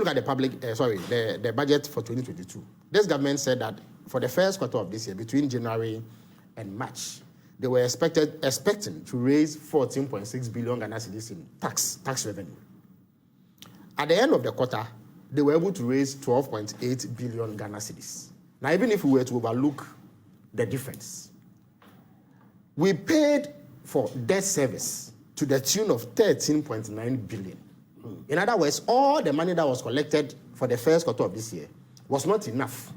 look at the budget for 2022, this government said that for the first quarter of this year, between January and March, they were expecting to raise 14.6 billion Ghana cedis in tax revenue. At the end of the quarter, they were able to raise 12.8 billion Ghana cedis. Now, even if we were to overlook the difference, we paid for debt service to the tune of 13.9 billion. In other words, all the money that was collected for the first quarter of this year was not enough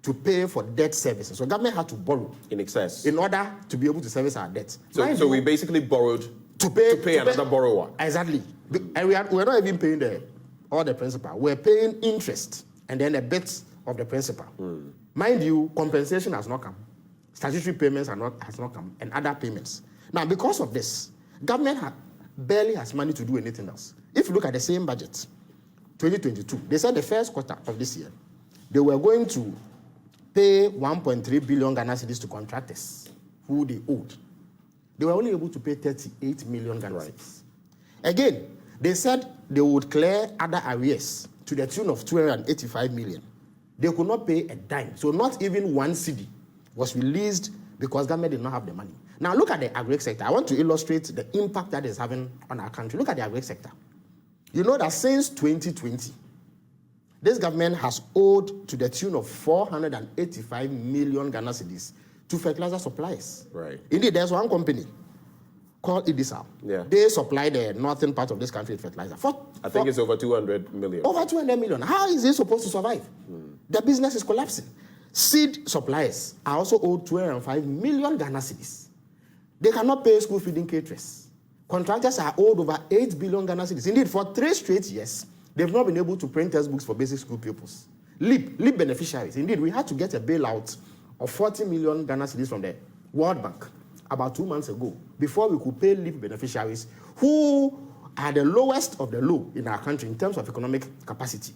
to pay for debt services. So government had to borrow in excess in order to be able to service our debt. So we basically borrowed to pay another borrower. Exactly. And we're not even paying all the principal. We're paying interest and then a bit of the principal. Mind you, compensation has not come. Statutory payments has not come, and other payments. Now, because of this, government barely has money to do anything else. If you look at the same budget, 2022, they said the first quarter of this year, they were going to pay 1.3 billion Ghana cedis to contractors who they owed. They were only able to pay 38 million Ghana cedis. Again, they said they would clear other arrears to the tune of 285 million. They could not pay a dime. So not even one cedi was released because government did not have the money. Now look at the agri sector. I want to illustrate the impact that is having on our country. Look at the agri sector. You know that since 2020, this government has owed to the tune of 485 million Ghana cedis to fertilizer suppliers. Right. Indeed, there's one company called Idisal. Yeah. They supply the northern part of this country with fertilizer. I think it's over 200 million. Over 200 million. How is it supposed to survive? The business is collapsing. Seed suppliers are also owed 205 million Ghana cedis. They cannot pay school feeding caterers. Contractors are owed over 8 billion Ghana cedis. Indeed, for 3 straight years, they've not been able to print textbooks for basic school pupils. LEAP beneficiaries. Indeed, we had to get a bailout of 40 million Ghana cedis from the World Bank about 2 months ago before we could pay LEAP beneficiaries who are the lowest of the low in our country in terms of economic capacity.